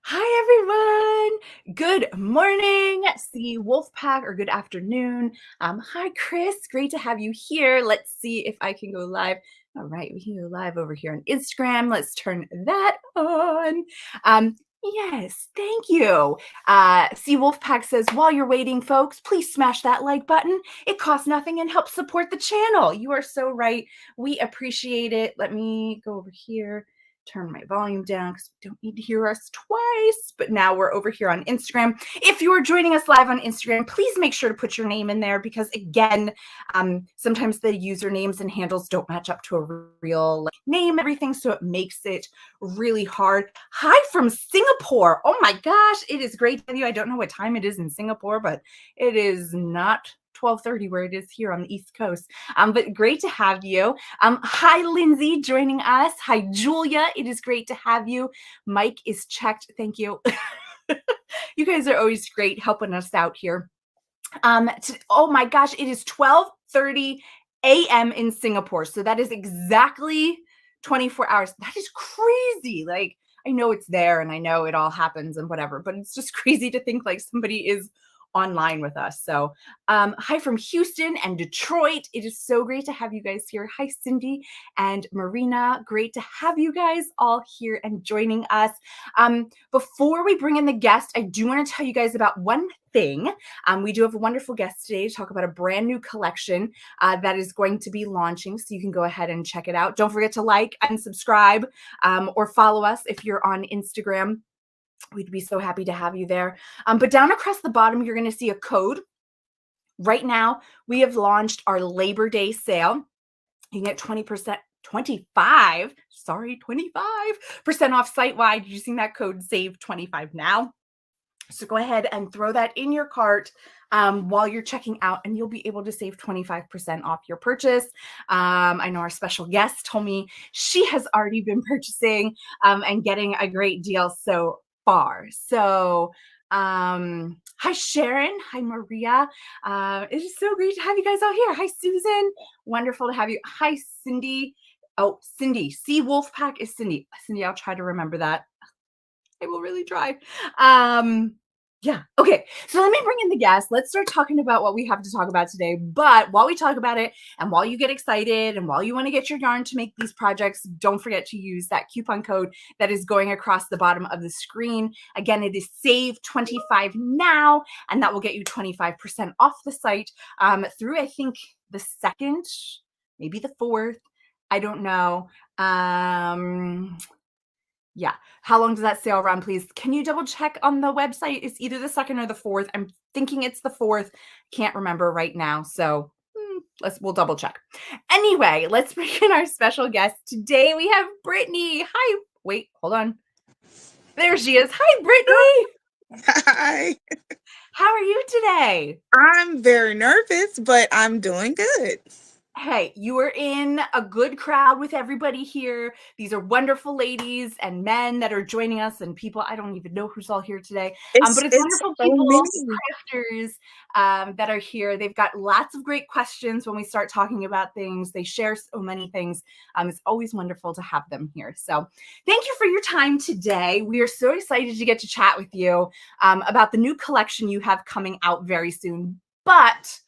Hi, everyone. Good morning, see Wolfpack, or good afternoon. Hi, Chris. Great to have you here. Let's see if I can go live. All right, we can go live over here on Instagram. Let's turn that on. Yes, thank you. See Wolfpack says, while you're waiting, folks, please smash that like button. It costs nothing and helps support the channel. You are so right. We appreciate it. Let me go over here. Turn my volume down because we don't need to hear us twice. But now we're over here on Instagram. If you are joining us live on Instagram, please make sure to put your name in there because, again, sometimes the usernames and handles don't match up to a real name, everything, so it makes it really hard. Hi from Singapore. Oh my gosh, it is great to have you. I don't know what time it is in Singapore, but it is not 12:30 where it is here on the East Coast. But great to have you. Hi, Lindsay, joining us. Hi, Julia. It is great to have you. Mike is checked. Thank you. You guys are always great helping us out here. Oh my gosh, it is 12:30 a.m. in Singapore. So that is exactly 24 hours. That is crazy. Like, I know it's there and I know it all happens and whatever, but it's just crazy to think like somebody is online with us. So hi from Houston and Detroit. It is so great to have you guys here. Hi, Cindy and Marina. Great to have you guys all here and joining us. Before we bring in the guest, I do want to tell you guys about one thing. We do have a wonderful guest today to talk about a brand new collection that is going to be launching. So you can go ahead and check it out. Don't forget to like and subscribe or follow us if you're on Instagram. We'd be so happy to have you there. But down across the bottom, you're going to see a code. Right now, we have launched our Labor Day sale. You can get 25% off site-wide using that code SAVE25 now. So go ahead and throw that in your cart while you're checking out, and you'll be able to save 25% off your purchase. I know our special guest told me she has already been purchasing and getting a great deal so far. So hi, Sharon. Hi, Maria. It is so great to have you guys all here. Hi, Susan. Wonderful to have you. Hi, Cindy. Oh, Cindy. See Wolfpack is Cindy. Cindy, I'll try to remember that. I will really try. Yeah. Okay. So let me bring in the guest. Let's start talking about what we have to talk about today. But while we talk about it and while you get excited and while you want to get your yarn to make these projects, don't forget to use that coupon code that is going across the bottom of the screen. Again, it is SAVE25 now, and that will get you 25% off the site through, I think, the 2nd, maybe the 4th. I don't know. Yeah. How long does that sale run, please? Can you double check on the website? It's either the 2nd or the 4th. I'm thinking it's the 4th. Can't remember right now. So we'll double check. Anyway, let's bring in our special guest. Today we have Brittany. Hi. Wait, hold on. There she is. Hi, Brittany. Hi. How are you today? I'm very nervous, but I'm doing good. Hey, you are in a good crowd with everybody here. These are wonderful ladies and men that are joining us, and people, I don't even know who's all here today. But it's It's wonderful so people, many. crafters that are here. They've got lots of great questions when we start talking about things. They share so many things. It's always wonderful to have them here. So thank you for your time today. We are so excited to get to chat with you about the new collection you have coming out very soon. But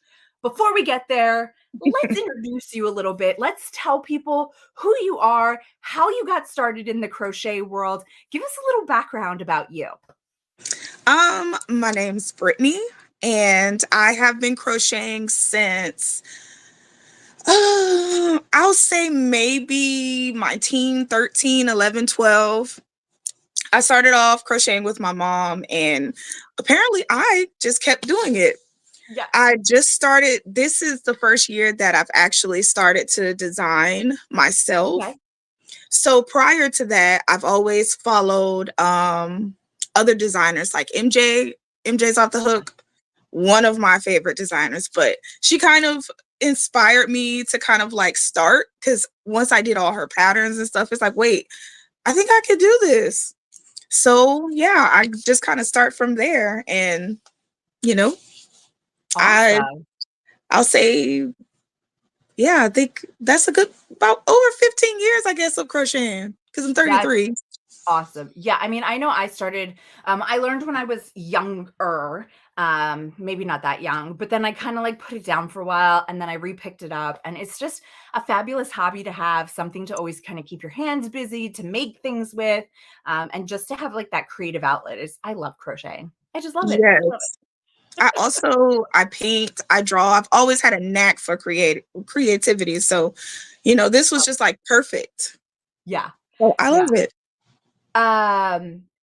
before we get there, let's introduce you a little bit. Let's tell people who you are, how you got started in the crochet world. Give us a little background about you. My name's Brittany, and I have been crocheting since I'll say maybe my teen, 13, 11, 12. I started off crocheting with my mom, and apparently I just kept doing it. Yeah. I just started, this is the first year that I've actually started to design myself. Okay. So prior to that, I've always followed other designers like MJ. MJ's Off the Hook, one of my favorite designers, but she kind of inspired me to kind of like start, because once I did all her patterns and stuff, it's like, wait, I think I could do this. So yeah, I just kind of start from there, and you know, Awesome. I'll say, yeah, I think that's a good about over 15 years, I guess, of crocheting, because I'm That's 33. Awesome. Yeah, I mean, I know I started, I learned when I was younger, maybe not that young, but then I kind of like put it down for a while and then I repicked it up. And it's just a fabulous hobby to have, something to always kind of keep your hands busy, to make things with, and just to have like that creative outlet. Is I love crocheting. I just love it. I love Yes. I paint, I draw. I've always had a knack for creativity. So, this was it. just like perfect. Yeah. Oh, I love Yeah. it.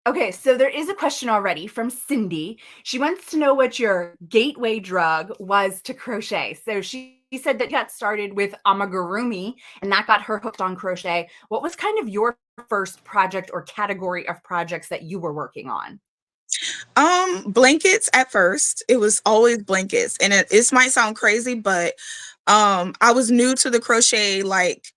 Okay, so there is a question already from Cindy. She wants to know what your gateway drug was to crochet. So she said that you got started with amigurumi and that got her hooked on crochet. What was kind of your first project or category of projects that you were working on? Blankets at first. It was always blankets. And it might sound crazy, but I was new to the crochet, like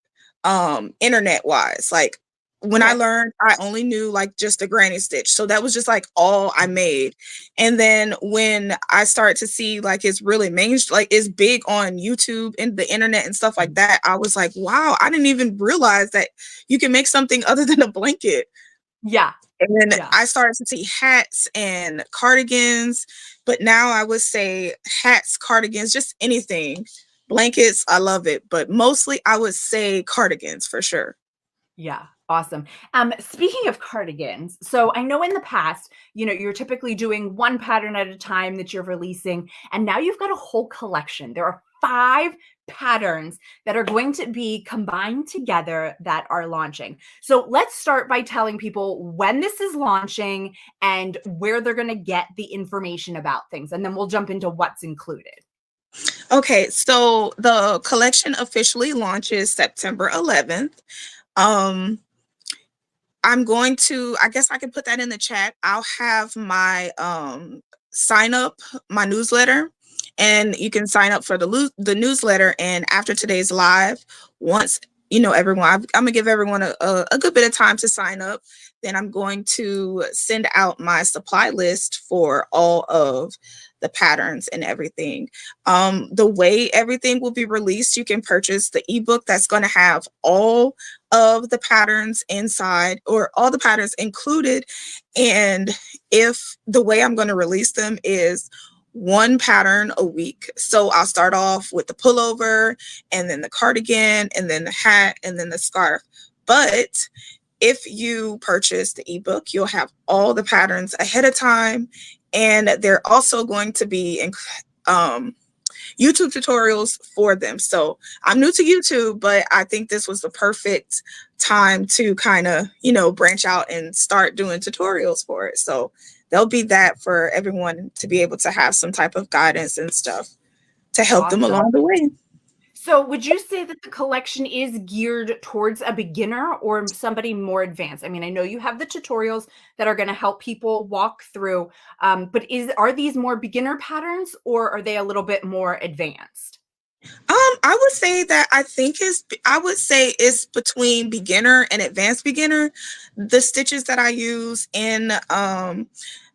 internet wise. Like when I Okay. learned, I only knew like just a granny stitch. So that was just like all I made. And then when I started to see like it's really like it's big on YouTube and the internet and stuff like that, I was like, wow, I didn't even realize that you can make something other than a blanket. Yeah. And then Yeah. I started to see hats and cardigans, but now I would say hats, cardigans, just anything. Blankets, I love it, but mostly I would say cardigans for sure. Yeah, awesome. Speaking of cardigans, so I know in the past, you're typically doing one pattern at a time that you're releasing, and now you've got a whole collection. There are 5 patterns that are going to be combined together that are launching. So let's start by telling people when this is launching and where they're going to get the information about things, and then we'll jump into what's included. Okay, so the collection officially launches September 11th. Um, I guess I can put that in the chat. I'll have my sign up, my newsletter, and you can sign up for the newsletter. And after today's live, once everyone, I'm gonna give everyone a good bit of time to sign up. Then I'm going to send out my supply list for all of the patterns and everything. The way everything will be released, you can purchase the ebook that's going to have all of the patterns inside, or all the patterns included. And if the way I'm going to release them is one pattern a week. So I'll start off with the pullover and then the cardigan and then the hat and then the scarf. But if you purchase the ebook, you'll have all the patterns ahead of time. And they're also going to be YouTube tutorials for them. So I'm new to YouTube, but I think this was the perfect time to kind of, branch out and start doing tutorials for it. So there'll be that for everyone to be able to have some type of guidance and stuff to help them Awesome. along the way. So, would you say that the collection is geared towards a beginner or somebody more advanced? I mean, I know you have the tutorials that are going to help people walk through, but are these more beginner patterns or are they a little bit more advanced? I would say that I would say it's between beginner and advanced beginner. The stitches that I use in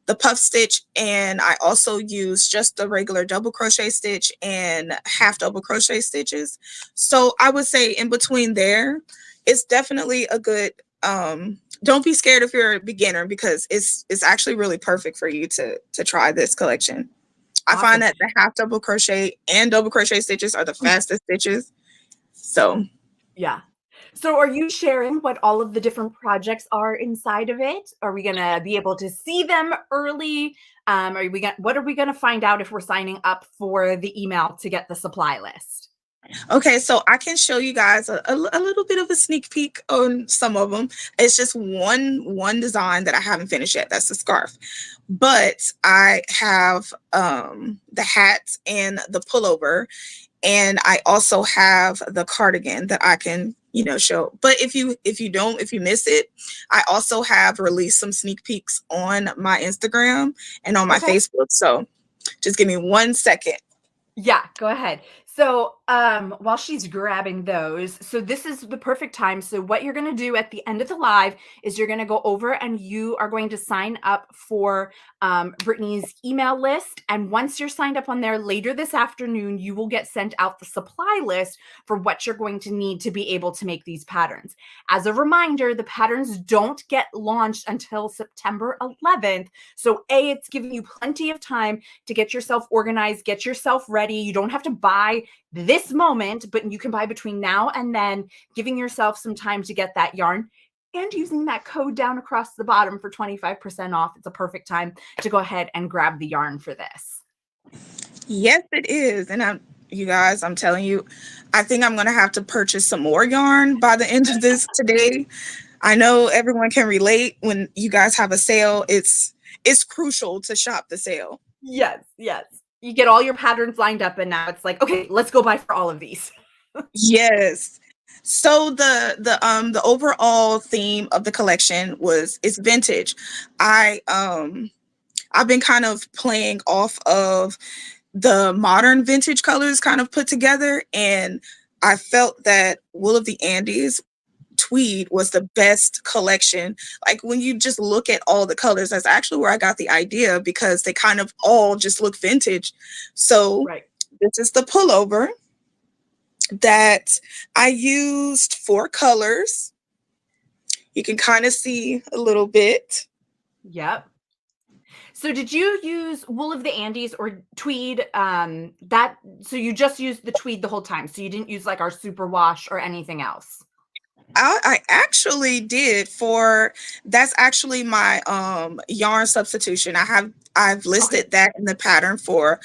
the puff stitch, and I also use just the regular double crochet stitch and half double crochet stitches. So I would say in between there, it's definitely a good don't be scared if you're a beginner, because it's actually really perfect for you to try this collection. I find Awesome. that the half double crochet and double crochet stitches are the fastest stitches. So, Yeah. So, are you sharing what all of the different projects are inside of it? Are we going to be able to see them early? What are we going to find out if we're signing up for the email to get the supply list? okay, so I can show you guys a little bit of a sneak peek on some of them. It's just one design that I haven't finished yet. That's the scarf. But I have the hat and the pullover, and I also have the cardigan that I can show. But if you miss it, I also have released some sneak peeks on my Instagram and on my Okay. Facebook. So just give me 1 second. Yeah, go ahead. So, while she's grabbing those, so this is the perfect time. So what you're going to do at the end of the live is you're going to go over and you are going to sign up for Brittany's email list. And once you're signed up on there later this afternoon, you will get sent out the supply list for what you're going to need to be able to make these patterns. As a reminder, the patterns don't get launched until September 11th. So it's giving you plenty of time to get yourself organized, get yourself ready. You don't have to buy this moment, but you can buy between now and then, giving yourself some time to get that yarn and using that code down across the bottom for 25% off. It's a perfect time to go ahead and grab the yarn for this. Yes, it is. And you guys, I'm telling you, I think I'm going to have to purchase some more yarn by the end of this today. I know everyone can relate when you guys have a sale. It's crucial to shop the sale. Yes, yes. You get all your patterns lined up and now it's like, okay, let's go buy for all of these. Yes. So the overall theme of the collection is vintage. I've been kind of playing off of the modern vintage colors kind of put together, and I felt that Wool of the Andes tweed was the best collection. Like when you just look at all the colors, that's actually where I got the idea, because they kind of all just look vintage. So right. This is the pullover that I used 4 colors. You can kind of see a little bit. Yep. So did you use Wool of the Andes or tweed? So you just used the tweed the whole time. So you didn't use like our superwash or anything else. I actually did that's actually my yarn substitution. I've listed that in the pattern for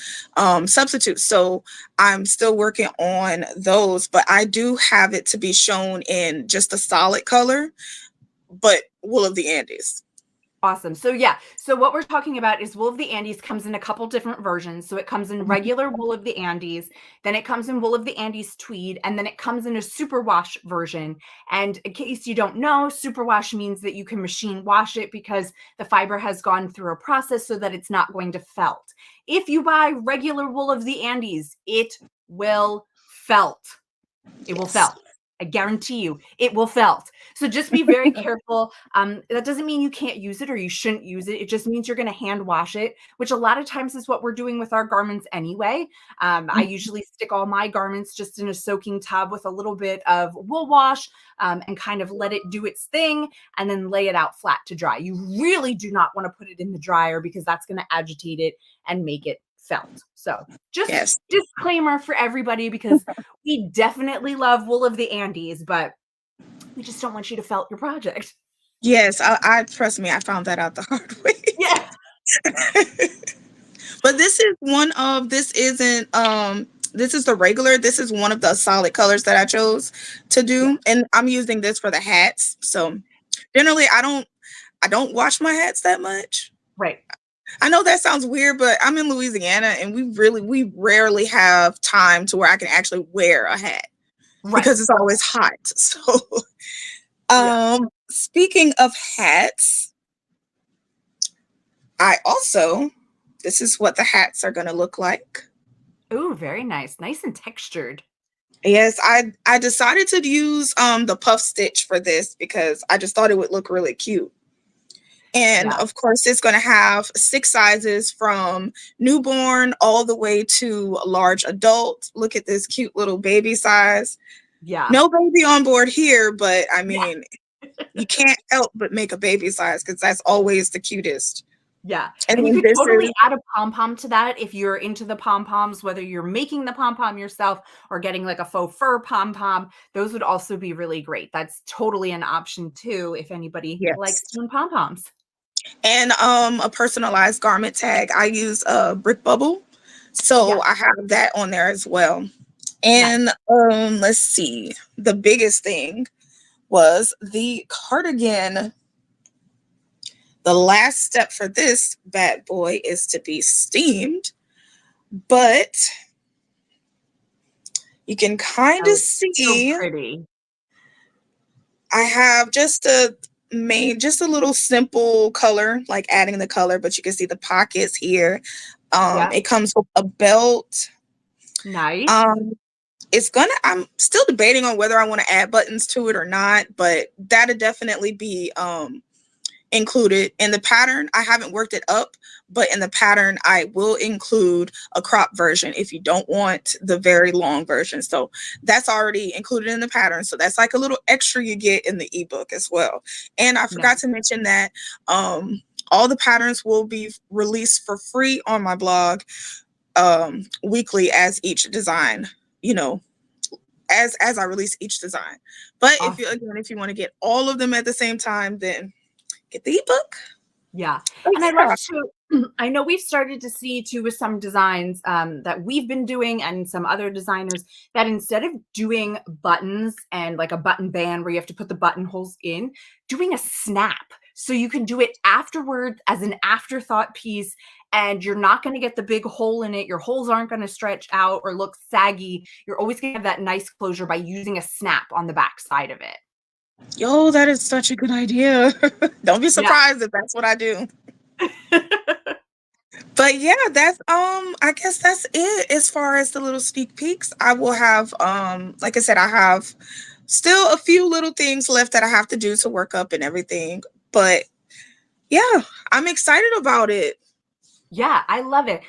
substitutes. So I'm still working on those, but I do have it to be shown in just a solid color, but Wool of the Andes. Awesome. So yeah, so what we're talking about is Wool of the Andes comes in a couple different versions. So it comes in regular Wool of the Andes, then it comes in Wool of the Andes tweed, and then it comes in a superwash version. And in case you don't know, superwash means that you can machine wash it because the fiber has gone through a process so that it's not going to felt. If you buy regular Wool of the Andes, it will felt. It will felt. I guarantee you it will felt. So just be very careful. That doesn't mean you can't use it or you shouldn't use it. It just means you're going to hand wash it, which a lot of times is what we're doing with our garments anyway. I usually stick all my garments just in a soaking tub with a little bit of wool wash and kind of let it do its thing and then lay it out flat to dry. You really do not want to put it in the dryer because that's going to agitate it and make it felt. So just disclaimer for everybody, because we definitely love Wool of the Andes, but we just don't want you to felt your project. Yes, I trust me, I found that out the hard way. Yeah. But this is the regular. This is one of the solid colors that I chose to do. Yeah. And I'm using this for the hats. So generally I don't wash my hats that much. Right. I know that sounds weird, but I'm in Louisiana and we rarely have time to where I can actually wear a hat. Right. Because it's always hot. So speaking of hats, this is what the hats are going to look like. Oh, very nice. Nice and textured. Yes, I decided to use the puff stitch for this because I just thought it would look really cute. And of course, it's going to have 6 sizes from newborn all the way to a large adult. Look at this cute little baby size. Yeah. No baby on board here, but I mean, you can't help but make a baby size because that's always the cutest. Yeah. And you could totally add a pom-pom to that if you're into the pom-poms, whether you're making the pom-pom yourself or getting like a faux fur pom-pom. Those would also be really great. That's totally an option too if anybody likes doing pom-poms. And a personalized garment tag. I use a Brick Bubble. So I have that on there as well. And let's see. The biggest thing was the cardigan. The last step for this bad boy is to be steamed. But you can kind of see so pretty. I have just a little simple color, like adding the color, but you can see the pockets here. It comes with a belt. Nice. I'm still debating on whether I want to add buttons to it or not, but that'll definitely be included in the pattern. I haven't worked it up, but in the pattern I will include a crop version if you don't want the very long version. So that's already included in the pattern. So that's like a little extra you get in the ebook as well. And I No. forgot to mention that all the patterns will be released for free on my blog weekly as each design, you know, as I release each design. But Awesome. if you want to get all of them at the same time, then get the ebook. Yeah. Oh, And I yeah. love to, I know we've started to see too with some designs that we've been doing and some other designers that instead of doing buttons and like a button band where you have to put the buttonholes in, doing a snap. So you can do it afterward as an afterthought piece, and you're not going to get the big hole in it. Your holes aren't going to stretch out or look saggy. You're always going to have that nice closure by using a snap on the back side of it. Yo, that is such a good idea. Don't be Yeah. surprised if that's what I do. But yeah, that's I guess that's it as far as the little sneak peeks. I will have like I said, I have still a few little things left that I have to do to work up and everything. But yeah, I'm excited about it. Yeah, I love it.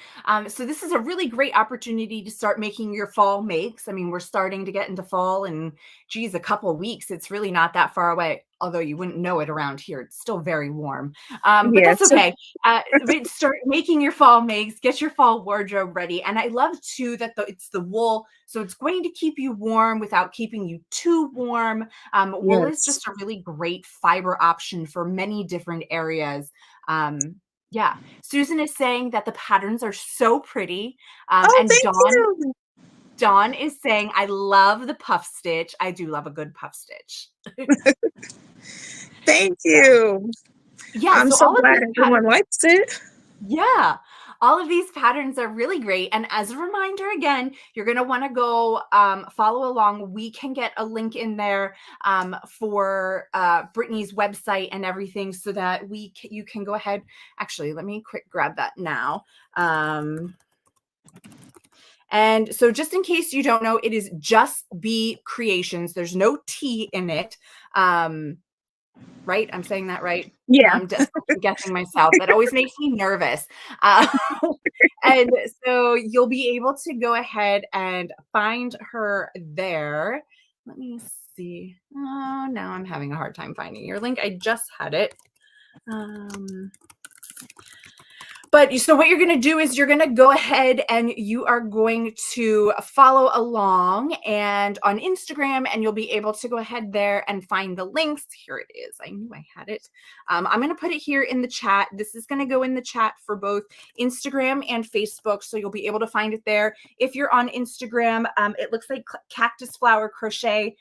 So this is a really great opportunity to start making your fall makes. I mean, we're starting to get into fall, and geez, a couple of weeks. It's really not that far away, although you wouldn't know it around here. It's still very warm, but that's Yes. okay. But start making your fall makes, get your fall wardrobe ready. And I love too that it's the wool, so it's going to keep you warm without keeping you too warm. Wool is Yes. just a really great fiber option for many different areas. Yeah. Susan is saying that the patterns are so pretty. Oh, And thank you. Dawn is saying, I love the puff stitch. I do love a good puff stitch. Thank So, you. yeah. I'm So so all of glad these everyone patterns, likes it. yeah, all of these patterns are really great. And as a reminder, again, you're going to want to go follow along. We can get a link in there for Brittany's website and everything so that you can go ahead. Actually, let me quick grab that now. And so just in case you don't know, it is JusBee Creations. There's no T in it. Right? I'm saying that right? No, Yeah. I'm just guessing myself. That always makes me nervous. And so you'll be able to go ahead and find her there. Let me see. Oh, now I'm having a hard time finding your link. I just had it. But so what you're going to do is you're going to go ahead and you are going to follow along and on Instagram, and you'll be able to go ahead there and find the links. Here it is. I knew I had it. I'm going to put it here in the chat. This is going to go in the chat for both Instagram and Facebook. So you'll be able to find it there. If you're on Instagram, it looks like Cactus Flower Crochet.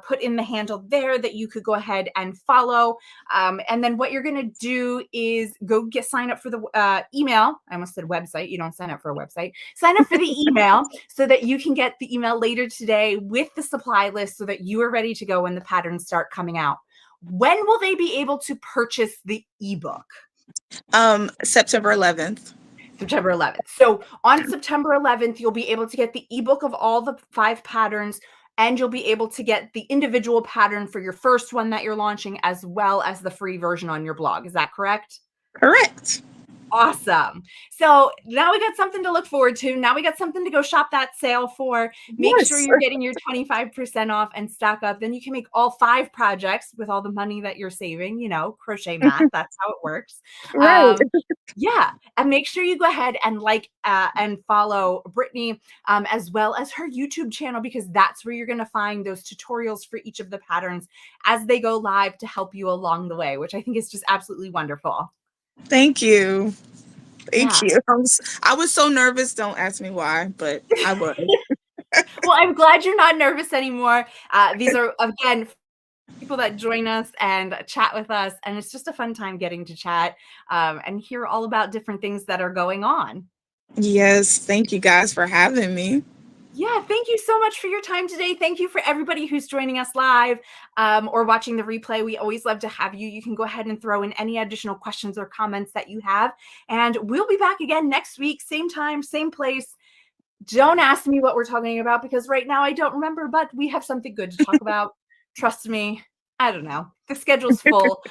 Put in the handle there that you could go ahead and follow. And then what you're going to do is go sign up for the email. I almost said website. You don't sign up for a website. Sign up for the email so that you can get the email later today with the supply list so that you are ready to go when the patterns start coming out. When will they be able to purchase the ebook? September 11th. September 11th. So on September 11th, you'll be able to get the ebook of all the 5 patterns, and you'll be able to get the individual pattern for your first one that you're launching, as well as the free version on your blog. Is that correct? Correct. Awesome. So now we got something to look forward to. Now we got something to go shop that sale for. Make sure Yes. you're getting your 25% off and stock up. Then you can make all 5 projects with all the money that you're saving, crochet math. That's how it works. Right. Yeah. And make sure you go ahead and and follow Brittany as well as her YouTube channel, because that's where you're going to find those tutorials for each of the patterns as they go live to help you along the way, which I think is just absolutely wonderful. Thank you. Thank Yeah. you. I was so nervous. Don't ask me why, but I was. Well, I'm glad you're not nervous anymore. These are, again, people that join us and chat with us, and it's just a fun time getting to chat and hear all about different things that are going on. Yes. Thank you guys for having me. Yeah, thank you so much for your time today. Thank you for everybody who's joining us live or watching the replay. We always love to have you. You can go ahead and throw in any additional questions or comments that you have, and we'll be back again next week, same time, same place. Don't ask me what we're talking about because right now I don't remember, but we have something good to talk about. Trust me. I don't know. The schedule's full.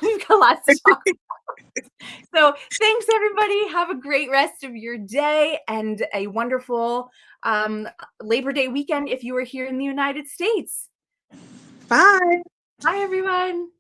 We've got lots to talk about. So thanks, everybody. Have a great rest of your day and a wonderful Labor Day weekend if you are here in the United States. Bye. Bye, everyone.